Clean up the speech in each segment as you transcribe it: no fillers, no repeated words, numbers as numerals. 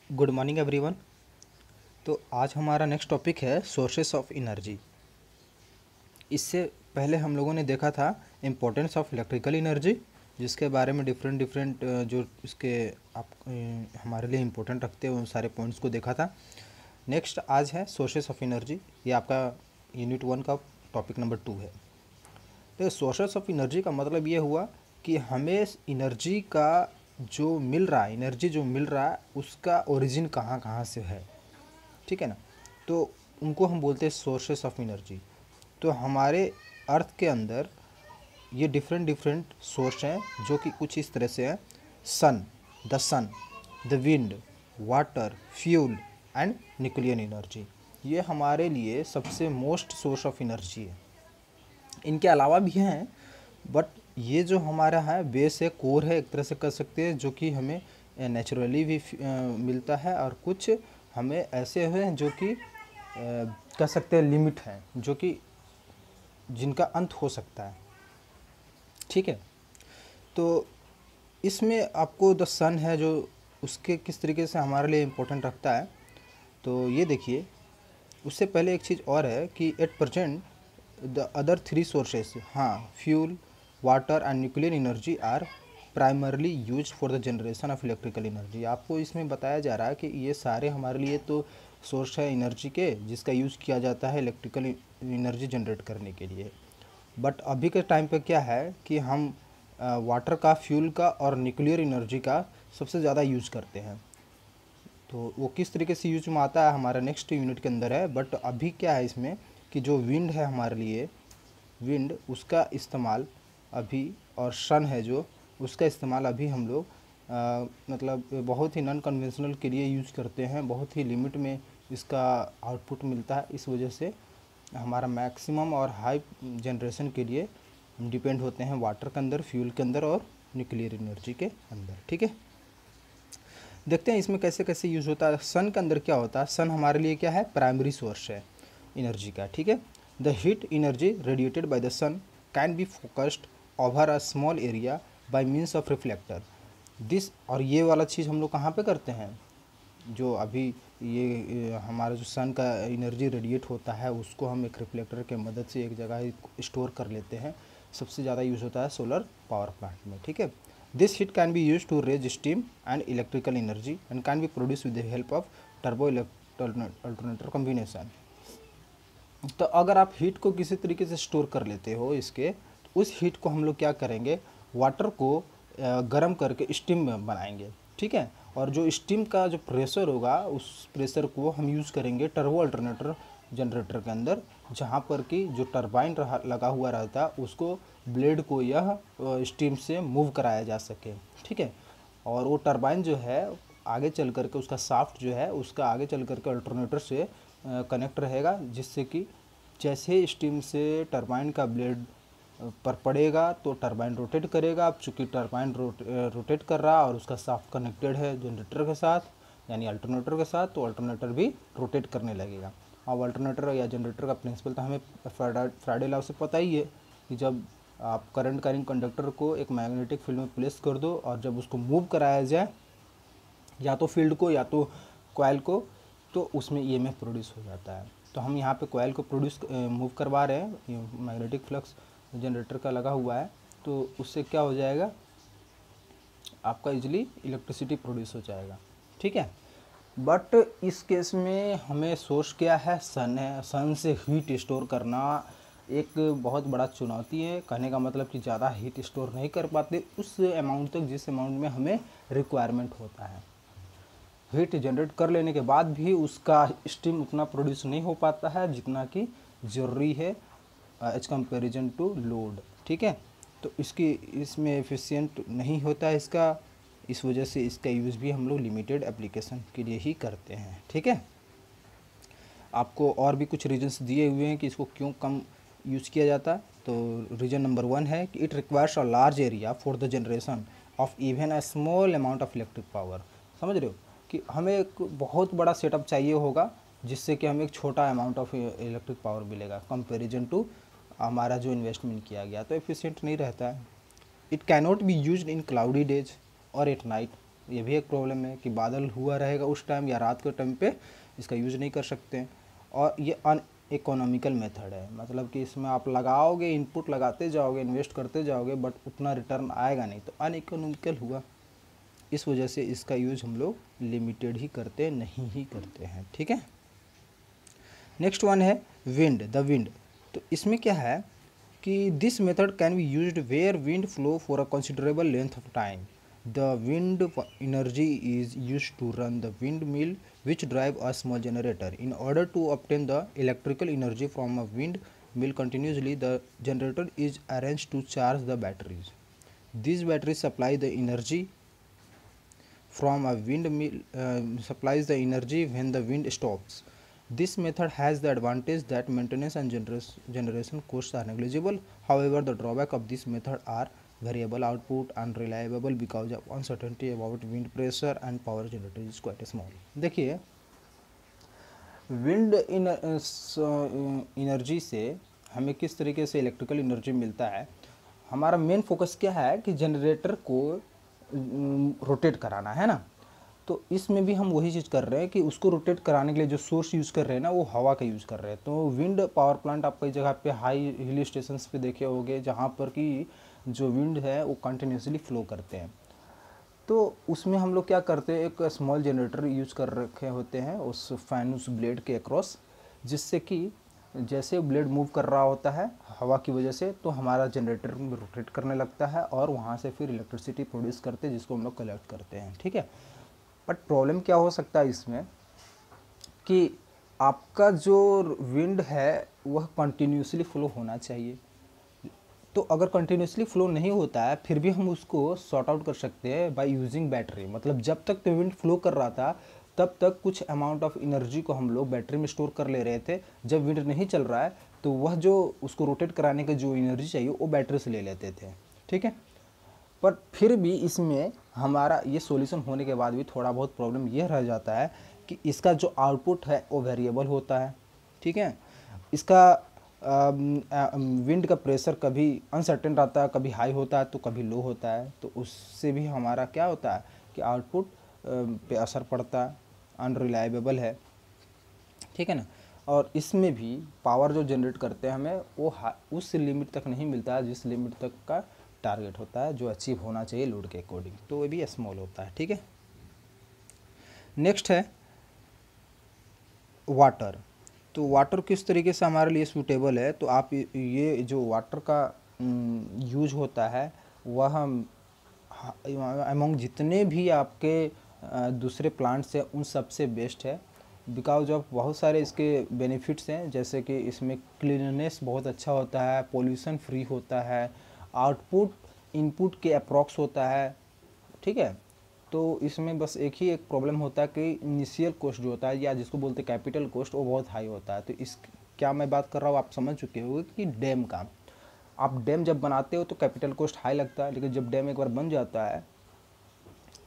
Good morning everyone. तो आज हमारा नेक्स्ट टॉपिक है सोर्सेस ऑफ एनर्जी। इससे पहले हम लोगों ने देखा था इम्पोर्टेंस ऑफ इलेक्ट्रिकल एनर्जी, जिसके बारे में डिफरेंट डिफरेंट जो इसके आप हमारे लिए इम्पोर्टेंट रखते हैं उन सारे पॉइंट्स को देखा था। नेक्स्ट आज है सोर्सेस ऑफ एनर्जी। ये आपका यूनिट 1 का टॉपिक नंबर 2 है। तो सोर्सेस ऑफ एनर्जी का मतलब ये हुआ कि हमें एनर्जी का जो मिल रहा है, एनर्जी जो मिल रहा है उसका ओरिजिन कहाँ कहाँ से है, ठीक है ना। तो उनको हम बोलते हैं सोर्सेस ऑफ एनर्जी। तो हमारे अर्थ के अंदर ये डिफरेंट डिफरेंट सोर्स हैं जो कि कुछ इस तरह से हैं। Sun, the wind, water, fuel and nuclear energy. ये हमारे लिए सबसे मोस्ट सोर्स ऑफ एनर्जी है। इनके अलावा भी हैं, बट ये जो हमारा है बेस है, कोर है, एक तरह से कर सकते हैं, जो कि हमें नेचुरली भी मिलता है, और कुछ हमें ऐसे हैं जो कि कह सकते हैं लिमिट हैं, जो कि जिनका अंत हो सकता है, ठीक है। तो इसमें आपको द सन है जो उसके किस तरीके से हमारे लिए इम्पोर्टेंट रखता है, तो ये देखिए। उससे पहले एक चीज़ और है कि eight percent the other three sources, हाँ, fuel, water and nuclear energy are primarily use for the generation of electrical energy. आपको इसमें बताया जा रहा है कि ये सारे हमारे लिए तो सोर्स है एनर्जी के, जिसका यूज़ किया जाता है इलेक्ट्रिकल एनर्जी जनरेट करने के लिए। बट अभी के टाइम पे क्या है कि हम वाटर का, फ्यूल का और न्यूक्लियर एनर्जी का सबसे ज़्यादा यूज़ करते हैं। तो वो किस तरीके से यूज में आता है हमारा नेक्स्ट यूनिट के अंदर है। बट अभी क्या है इसमें कि जो विंड है हमारे लिए, विंड उसका इस्तेमाल अभी, और सन है जो उसका इस्तेमाल अभी हम लोग मतलब बहुत ही नॉन कन्वेंशनल के लिए यूज करते हैं। बहुत ही लिमिट में इसका आउटपुट मिलता है। इस वजह से हमारा मैक्सिमम और हाई जनरेशन के लिए हम डिपेंड होते हैं वाटर के अंदर, फ्यूल के अंदर और न्यूक्लियर एनर्जी के अंदर, ठीक है। देखते हैं इसमें कैसे कैसे यूज़ होता है। सन के अंदर क्या होता है, सन हमारे लिए क्या है, प्राइमरी सोर्स है एनर्जी का, ठीक है। The heat energy radiated by the sun can be focused over a small area by means of reflector this. और ये वाला चीज़ हम लोग कहाँ पे करते हैं, जो अभी ये हमारा जो सन का एनर्जी रेडिएट होता है उसको हम एक रिफ्लेक्टर के मदद से एक जगह स्टोर कर लेते हैं। सबसे ज़्यादा यूज़ होता है सोलर पावर प्लांट में, ठीक है। This heat can be use to raise steam and electrical energy and can be produce with the help of turbo alternator combination. तो अगर आप हीट को किसी तरीके से स्टोर कर लेते हो इसके, तो उस हीट को हम लोग क्या करेंगे, वाटर को गर्म करके स्टीम में बनाएंगे, ठीक है। और जो स्टीम का जो प्रेशर होगा उस प्रेशर को हम यूज़ करेंगे टर्बो अल्टरनेटर जनरेटर के अंदर, जहाँ पर कि जो टरबाइन लगा हुआ रहता है उसको, ब्लेड को यह स्टीम से मूव कराया जा सके, ठीक है। और वो टरबाइन जो है आगे चल करके उसका साफ्ट जो है उसका आगे चल करके अल्टरनेटर से कनेक्ट रहेगा, जिससे कि जैसे स्टीम से टरबाइन का ब्लेड पर पड़ेगा तो टरबाइन रोटेट करेगा। अब चूँकि टरबाइन रोटेट कर रहा है और उसका शाफ्ट कनेक्टेड है जनरेटर के साथ, यानी अल्टरनेटर के साथ, तो अल्टरनेटर भी रोटेट करने लगेगा। अब अल्टरनेटर या जनरेटर का प्रिंसिपल तो हमें फ्राइडे लॉ से पता ही है कि जब आप करंट कैरिंग कंडक्टर को एक मैग्नेटिक फील्ड में प्लेस कर दो और जब उसको मूव कराया जाए, या तो फील्ड को या तो कॉइल को, तो उसमें ईएमएफ प्रोड्यूस हो जाता है। तो हम यहाँ पे कॉइल को प्रोड्यूस मूव करवा रहे हैं, मैग्नेटिक फ्लक्स जनरेटर का लगा हुआ है, तो उससे क्या हो जाएगा, आपका इजीली इलेक्ट्रिसिटी प्रोड्यूस हो जाएगा, ठीक है। बट इस केस में हमें सोर्स क्या है, सन है। सन से हीट स्टोर करना एक बहुत बड़ा चुनौती है। कहने का मतलब कि ज़्यादा हीट स्टोर नहीं कर पाते उस अमाउंट तक जिस अमाउंट में हमें रिक्वायरमेंट होता है। हीट जनरेट कर लेने के बाद भी उसका स्टीम उतना प्रोड्यूस नहीं हो पाता है जितना कि ज़रूरी है एज कंपेरिजन टू लोड, ठीक है। तो इसमें एफिशिएंट नहीं होता है इसका, इस वजह से इसका यूज़ भी हम लोग लिमिटेड एप्लीकेशन के लिए ही करते हैं, ठीक है। आपको और भी कुछ रीजंस दिए हुए हैं कि इसको क्यों कम यूज़ किया जाता है। तो रीजन नंबर 1 है कि it requires a large area for the generation of even a small amount of electric power. समझ रहे हो कि हमें एक बहुत बड़ा सेटअप चाहिए होगा जिससे कि हमें एक छोटा अमाउंट ऑफ इलेक्ट्रिक पावर मिलेगा कंपेरिजन टू हमारा जो इन्वेस्टमेंट किया गया, तो एफिशिएंट नहीं रहता है। It cannot be used in cloudy days और एट नाइट, ये भी एक प्रॉब्लम है कि बादल हुआ रहेगा उस टाइम या रात के टाइम पे इसका यूज़ नहीं कर सकते हैं। और ये अनइकोनॉमिकल मेथड है, मतलब कि इसमें आप लगाओगे, इनपुट लगाते जाओगे, इन्वेस्ट करते जाओगे, बट उतना रिटर्न आएगा नहीं, तो अनइकोनॉमिकल हुआ। इस वजह से इसका यूज़ हम लोग लिमिटेड ही करते, नहीं ही करते हैं, ठीक है। नेक्स्ट वन है विंड, द विंड। तो इसमें क्या है कि this method can be used where wind flow for a considerable length of time. The wind energy is used to run the windmill which drive a small generator. In order to obtain the electrical energy from a wind mill continuously, the generator is arranged to charge the batteries. These batteries supply the energy from a windmill, supplies the energy when the wind stops. This method has the advantage that maintenance and generation costs are negligible. However, the drawback of this method are variable output, unreliable because of uncertainty about wind pressure, and power generated is quite small. देखिए, wind energy से हमें किस तरीके से electrical energy मिलता है। हमारा main focus क्या है कि जनरेटर को रोटेट कराना है ना, तो इसमें भी हम वही चीज़ कर रहे हैं कि उसको रोटेट कराने के लिए जो सोर्स यूज़ कर रहे हैं ना, वो हवा का यूज़ कर रहे हैं। तो विंड पावर प्लांट आप कई जगह पे हाई हिल स्टेशंस पे देखे होंगे जहाँ पर कि जो विंड है वो कंटिन्यूसली फ्लो करते हैं। तो उसमें हम लोग क्या करते हैं, एक स्मॉल जनरेटर यूज कर रखे होते हैं उस फैन, उस ब्लेड के अक्रॉस, जिससे कि जैसे ब्लेड मूव कर रहा होता है हवा की वजह से, तो हमारा जनरेटर रोटेट करने लगता है और वहाँ से फिर इलेक्ट्रिसिटी प्रोड्यूस करते हैं, जिसको हम लोग कलेक्ट करते हैं, ठीक है। बट प्रॉब्लम क्या हो सकता है इसमें कि आपका जो विंड है वह कंटिन्यूसली फ्लो होना चाहिए। तो अगर कंटिन्यूसली फ्लो नहीं होता है फिर भी हम उसको सॉर्ट आउट कर सकते हैं बाय यूजिंग बैटरी। मतलब जब तक तो विंड फ्लो कर रहा था तब तक कुछ अमाउंट ऑफ एनर्जी को हम लोग बैटरी में स्टोर कर ले रहे थे। जब विंड नहीं चल रहा है तो वह जो उसको रोटेट कराने की जो एनर्जी चाहिए वो बैटरी से ले लेते थे, ठीक है। पर फिर भी इसमें हमारा ये सॉल्यूशन होने के बाद भी थोड़ा बहुत प्रॉब्लम यह रह जाता है कि इसका जो आउटपुट है वो वेरिएबल होता है, ठीक है। इसका विंड का प्रेशर कभी अनसर्टेन रहता है, कभी हाई होता है तो कभी लो होता है, तो उससे भी हमारा क्या होता है कि आउटपुट पे असर पड़ता है, अनरिलायबल है, ठीक है ना। और इसमें भी पावर जो जनरेट करते हैं हमें वो उस लिमिट तक नहीं मिलता है जिस लिमिट तक का टारगेट होता है, जो अचीव होना चाहिए लोड के अकॉर्डिंग, तो वो भी स्मॉल होता है, ठीक है। नेक्स्ट है वाटर। तो वाटर किस तरीके से हमारे लिए सूटेबल है, तो आप ये जो वाटर का यूज होता है वह अमंग जितने भी आपके दूसरे प्लांट्स हैं उन सबसे बेस्ट है, बिकॉज ऑफ बहुत सारे इसके बेनिफिट्स हैं, जैसे कि इसमें क्लीननेस बहुत अच्छा होता है, पोल्यूशन फ्री होता है, आउटपुट इनपुट के अप्रॉक्स होता है, ठीक है। तो इसमें बस एक ही एक प्रॉब्लम होता है कि इनिशियल कॉस्ट जो होता है या जिसको बोलते हैं कैपिटल कॉस्ट, वो बहुत हाई होता है। तो इस क्या मैं बात कर रहा हूँ आप समझ चुके हो कि डैम का, आप डैम जब बनाते हो तो कैपिटल कॉस्ट हाई लगता है, लेकिन जब डैम एक बार बन जाता है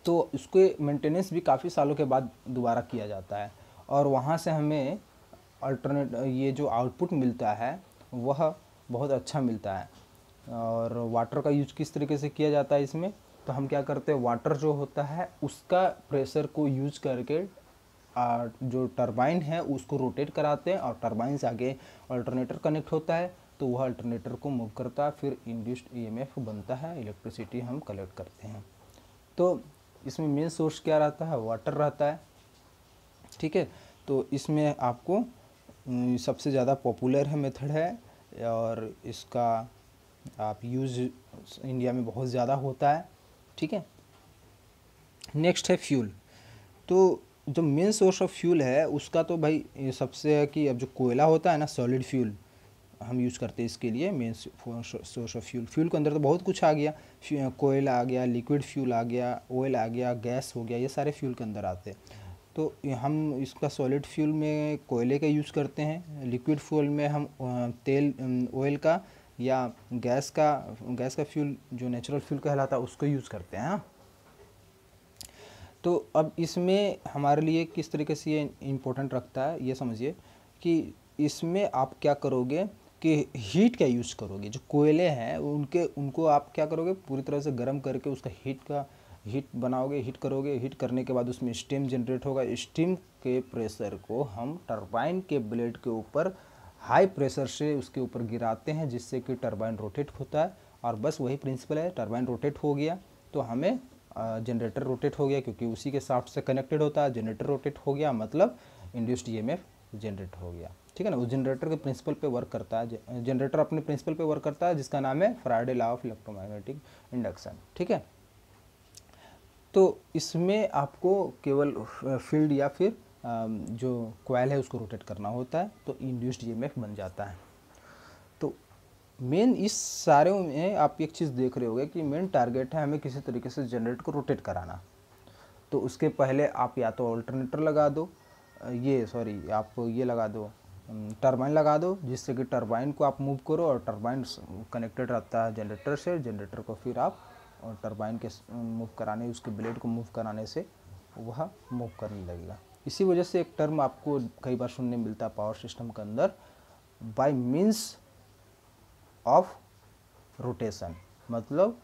तो उसके मेंटेनेंस भी काफ़ी सालों के बाद दोबारा किया जाता है, और वहाँ से हमें अल्टरनेट ये जो आउटपुट मिलता है वह बहुत अच्छा मिलता है। और वाटर का यूज किस तरीके से किया जाता है इसमें, तो हम क्या करते हैं, वाटर जो होता है उसका प्रेशर को यूज करके जो टरबाइन है उसको रोटेट कराते हैं, और टरबाइन से आगे अल्टरनेटर कनेक्ट होता है, तो वह अल्टरनेटर को मूव करता है, फिर इंड्यूस्ड ईएमएफ बनता है, इलेक्ट्रिसिटी हम कलेक्ट करते हैं। तो इसमें मेन सोर्स क्या रहता है, वाटर रहता है, ठीक है। तो इसमें आपको सबसे ज़्यादा पॉपुलर है मेथड है, और इसका आप यूज़ इंडिया में बहुत ज़्यादा होता है, ठीक है। नेक्स्ट है फ्यूल। तो जो मेन सोर्स ऑफ फ्यूल है उसका तो भाई ये सबसे है कि अब जो कोयला होता है ना, सॉलिड फ्यूल हम यूज़ करते हैं इसके लिए, main source of fuel. Fuel के अंदर तो बहुत कुछ आ गया, कोयला आ गया, लिक्विड फ्यूल आ गया, ऑयल आ गया, गैस हो गया, ये सारे फ्यूल के अंदर आते हैं। तो हम इसका सॉलिड फ्यूल में कोयले का यूज़ करते हैं, लिक्विड फ्यूल में हम तेल ऑयल का या गैस का फ्यूल जो नेचुरल फ्यूल कहलाता है उसको यूज़ करते हैं, हाँ। तो अब इसमें हमारे लिए किस तरीके से ये इम्पोर्टेंट रखता है, ये समझिए कि इसमें आप क्या करोगे कि हीट का यूज़ करोगे। जो कोयले हैं उनको आप क्या करोगे, पूरी तरह से गर्म करके उसका हीट का हीट बनाओगे, हीट करोगे, हीट करने के बाद उसमें स्टीम जनरेट होगा। स्टीम के प्रेशर को हम टरबाइन के ब्लेड के ऊपर हाई प्रेशर से उसके ऊपर गिराते हैं, जिससे कि टरबाइन रोटेट होता है। और बस वही प्रिंसिपल है, टरबाइन रोटेट हो गया तो हमें जनरेटर रोटेट हो गया, क्योंकि उसी के शाफ्ट से कनेक्टेड होता है। जनरेटर रोटेट हो गया मतलब इंड्यूस्ड ईएमएफ जनरेट हो गया, ठीक है ना। उस जनरेटर के प्रिंसिपल पे वर्क करता है, जनरेटर अपने प्रिंसिपल पे वर्क करता है, जिसका नाम है Faraday law of electromagnetic induction, ठीक है। तो इसमें आपको केवल फील्ड या फिर जो कॉइल है उसको रोटेट करना होता है, तो इंड्यूस्ड ईएमएफ बन जाता है। तो मेन इस सारे में आप एक चीज़ देख रहे होगे कि मेन टारगेट है हमें किसी तरीके से जनरेटर को रोटेट कराना। तो उसके पहले आप या तो ऑल्टरनेटर लगा दो, आप ये लगा दो, टरबाइन लगा दो, जिससे कि टरबाइन को आप मूव करो और टरबाइन कनेक्टेड रहता है जनरेटर से। जनरेटर को फिर आप और टरबाइन के मूव कराने, उसके ब्लेड को मूव कराने से वह मूव करने लगेगा। इसी वजह से एक टर्म आपको कई बार सुनने मिलता है पावर सिस्टम के अंदर, बाय मीन्स ऑफ रोटेशन, मतलब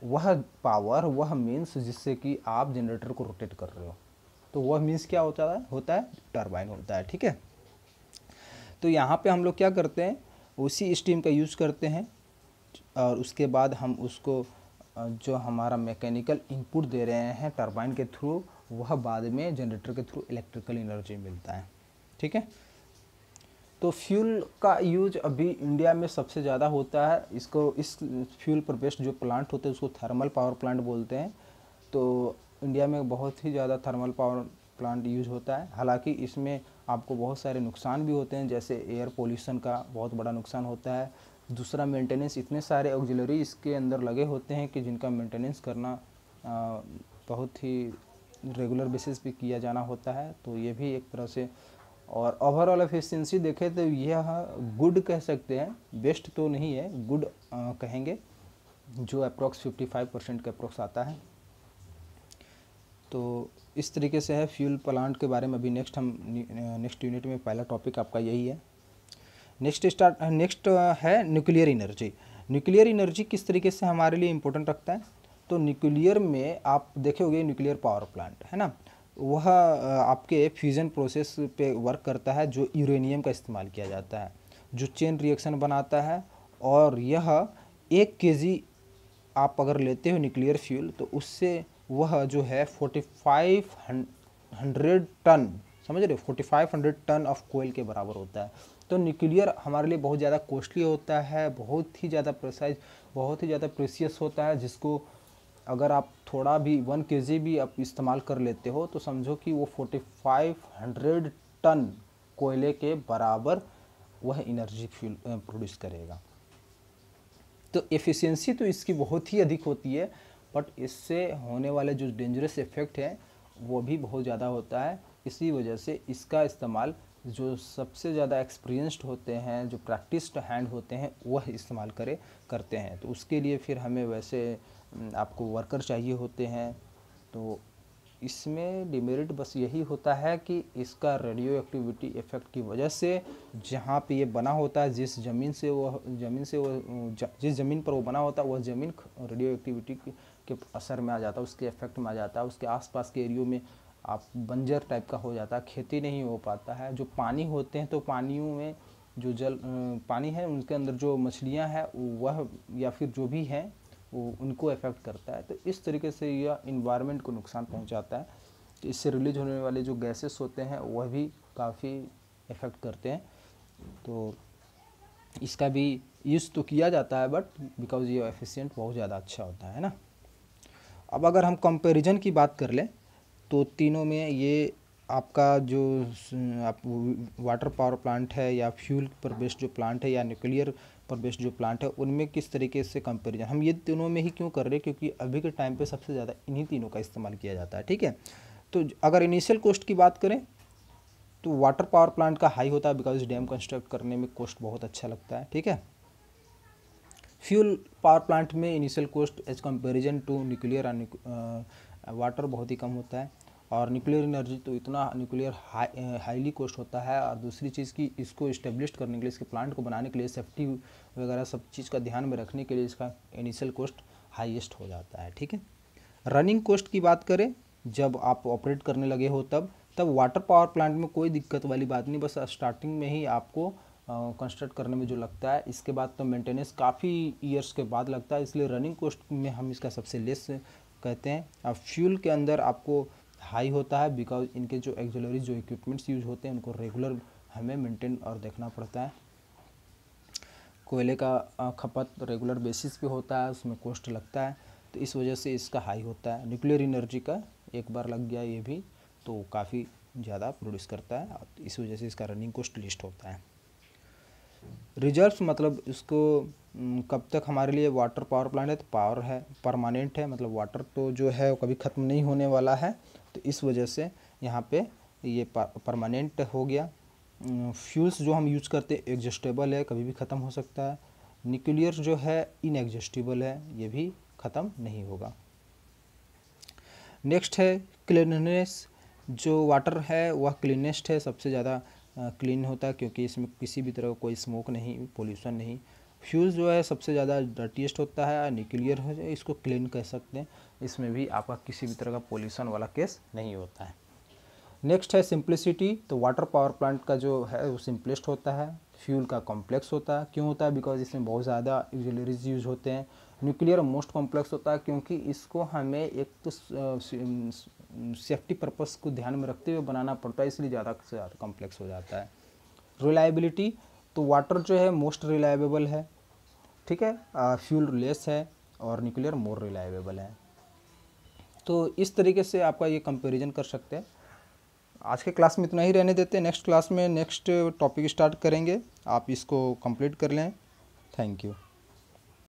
वह पावर, वह मीन्स जिससे कि आप जनरेटर को रोटेट कर रहे हो, तो वह मीन्स क्या होता है टरबाइन होता है, ठीक है। तो यहाँ पे हम लोग क्या करते हैं, उसी स्टीम का यूज़ करते हैं और उसके बाद हम उसको जो हमारा मैकेनिकल इनपुट दे रहे हैं टरबाइन के थ्रू, वह बाद में जनरेटर के थ्रू इलेक्ट्रिकल एनर्जी मिलता है, ठीक है। तो फ्यूल का यूज अभी इंडिया में सबसे ज़्यादा होता है। इस फ्यूल पर बेस्ड जो प्लांट होते हैं उसको थर्मल पावर प्लांट बोलते हैं। तो इंडिया में बहुत ही ज़्यादा थर्मल पावर प्लांट यूज होता है। हालांकि इसमें आपको बहुत सारे नुकसान भी होते हैं, जैसे एयर पोल्यूशन का बहुत बड़ा नुकसान होता है। दूसरा, मेंटेनेंस, इतने सारे ऑक्सिलरी इसके अंदर लगे होते हैं कि जिनका मेंटेनेंस करना बहुत ही रेगुलर बेसिस पे किया जाना होता है, तो ये भी एक तरह से। और ओवरऑल एफिशिएंसी देखें तो यह गुड कह सकते हैं, बेस्ट तो नहीं है, गुड कहेंगे, जो अप्रोक्स 55% का अप्रोक्स आता है। तो इस तरीके से है फ्यूल प्लांट के बारे में। अभी नेक्स्ट यूनिट में पहला टॉपिक आपका यही है। नेक्स्ट है न्यूक्लियर एनर्जी। न्यूक्लियर एनर्जी किस तरीके से हमारे लिए इम्पोर्टेंट रखता है, तो न्यूक्लियर में आप देखे होंगे न्यूक्लियर पावर प्लांट है ना, वह आपके फ्यूजन प्रोसेस पे वर्क करता है, जो यूरेनियम का इस्तेमाल किया जाता है, जो चेन रिएक्शन बनाता है। और यह 1 kg आप अगर लेते हो न्यूक्लियर फ्यूल, तो उससे वह जो है 4500 टन, समझ रहे हो, 4500 टन ऑफ कोयल के बराबर होता है। तो न्यूक्लियर हमारे लिए बहुत ज़्यादा कॉस्टली होता है, बहुत ही ज़्यादा प्रिसाइज, बहुत ही ज़्यादा प्रेशियस होता है, जिसको अगर आप थोड़ा भी 1 kg भी आप इस्तेमाल कर लेते हो तो समझो कि वो 4500 टन कोयले के बराबर वह एनर्जी फ्यूल प्रोड्यूस करेगा। तो एफिशिएंसी तो इसकी बहुत ही अधिक होती है, बट इससे होने वाले जो डेंजरस इफेक्ट है वो भी बहुत ज़्यादा होता है। इसी वजह से इसका इस्तेमाल जो सबसे ज़्यादा एक्सपीरियंस्ड होते हैं, जो प्रैक्टिस्ड हैंड होते हैं, वह इस्तेमाल करते हैं। तो उसके लिए फिर हमें वैसे आपको वर्कर चाहिए होते हैं। तो इसमें डिमेरिट बस यही होता है कि इसका रेडियो एक्टिविटी इफेक्ट की वजह से, जहाँ पे ये बना होता है, जिस ज़मीन से वो जिस ज़मीन पर वो बना होता है, वह ज़मीन रेडियो एक्टिविटी के असर में आ जाता है, उसके इफेक्ट में आ जाता है। उसके आसपास के एरियो में आप बंजर टाइप का हो जाता है, खेती नहीं हो पाता है। जो पानी होते हैं, तो पानियों में जो पानी है, उनके अंदर जो मछलियाँ हैं वह या फिर जो भी हैं वो उनको इफ़ेक्ट करता है। तो इस तरीके से यह इन्वायरमेंट को नुकसान पहुंचाता है। तो इससे रिलीज होने वाले जो गैसेस होते हैं वह भी काफ़ी इफ़ेक्ट करते हैं। तो इसका भी यूज़ तो किया जाता है, बट बिकॉज ये एफिशिएंट बहुत ज़्यादा अच्छा होता है ना। अब अगर हम कंपैरिजन की बात कर लें तो तीनों में ये आपका जो आप वाटर पावर प्लांट है या फ्यूल पर बेस्ड जो प्लांट है या न्यूक्लियर पर बेस्ड जो प्लांट है, उनमें किस तरीके से कंपैरिजन हम ये तीनों में ही क्यों कर रहे हैं, क्योंकि अभी के टाइम पे सबसे ज़्यादा इन्हीं तीनों का इस्तेमाल किया जाता है, ठीक है। तो अगर इनिशियल कॉस्ट की बात करें तो वाटर पावर प्लांट का हाई होता है, बिकॉज डैम कंस्ट्रक्ट करने में कॉस्ट बहुत अच्छा लगता है, ठीक है। फ्यूल पावर प्लांट में initial cost as comparison to nuclear water बहुत ही कम होता है। और न्यूक्लियर एनर्जी तो इतना न्यूक्लियर हाईली कॉस्ट होता है। और दूसरी चीज़ की इसको इस्टेब्लिश करने के लिए, इसके प्लांट को बनाने के लिए, सेफ्टी वगैरह सब चीज़ का ध्यान में रखने के लिए इसका इनिशियल कॉस्ट हाईएस्ट हो जाता है, ठीक है। रनिंग कॉस्ट की बात करें, जब आप ऑपरेट करने लगे हो तब वाटर पावर प्लांट में कोई दिक्कत वाली बात नहीं, बस स्टार्टिंग में ही आपको कंस्ट्रक्ट करने में जो लगता है, इसके बाद तो मेंटेनेंस काफ़ी ईयर्स के बाद लगता है, इसलिए रनिंग कॉस्ट में हम इसका सबसे लेस कहते हैं। अब फ्यूल के अंदर आपको हाई होता है, बिकॉज इनके जो एक्सिलरी जो इक्विपमेंट्स यूज होते हैं उनको रेगुलर हमें मेंटेन और देखना पड़ता है। कोयले का खपत रेगुलर बेसिस पे होता है, उसमें कॉस्ट लगता है, तो इस वजह से इसका हाई होता है। न्यूक्लियर एनर्जी का एक बार लग गया ये भी तो काफ़ी ज़्यादा प्रोड्यूस करता है, इस वजह से इसका रनिंग कॉस्ट लिस्ट होता है। रिजर्व्स मतलब इसको कब तक हमारे लिए वाटर पावर प्लांट है, तो पावर है परमानेंट है, मतलब वाटर तो जो है वो कभी ख़त्म नहीं होने वाला है, तो इस वजह से यहाँ पे ये परमानेंट हो गया। फ्यूल्स जो हम यूज करते हैं एग्जस्टेबल है, कभी भी ख़त्म हो सकता है। न्यूक्लियर जो है इनएग्जस्टेबल है, ये भी ख़त्म नहीं होगा। नेक्स्ट है क्लीननेस। जो वाटर है वह क्लीनेस्ट है, सबसे ज़्यादा क्लीन होता है क्योंकि इसमें किसी भी तरह का कोई स्मोक नहीं, पोल्यूशन नहीं। फ्यूल जो है सबसे ज़्यादा डर्टीएस्ट होता है, न्यूक्लियर है इसको क्लीन कह सकते हैं, इसमें भी आपका किसी भी तरह का पोल्यूशन वाला केस नहीं होता है। नेक्स्ट है सिंप्लिसिटी। तो वाटर पावर प्लांट का जो है वो सिंपलेस्ट होता है। फ्यूल का कॉम्प्लेक्स होता है, क्यों होता है, बिकॉज इसमें बहुत ज़्यादा ऑक्सिलरीज यूज होते हैं। न्यूक्लियर मोस्ट कॉम्प्लेक्स होता है क्योंकि इसको हमें एक तो सेफ्टी पर्पस को ध्यान में रखते हुए बनाना पड़ता है, इसलिए ज़्यादा से ज़्यादा कॉम्प्लेक्स हो जाता है। रिलायबिलिटी, तो वाटर जो है मोस्ट रिलायबल है, ठीक है, फ्यूल लेस है और न्यूक्लियर मोर रिलायबल है। तो इस तरीके से आपका ये कंपैरिजन कर सकते हैं। आज के क्लास में इतना ही रहने देते हैं, नेक्स्ट क्लास में नेक्स्ट टॉपिक स्टार्ट करेंगे, आप इसको कंप्लीट कर लें। Thank you.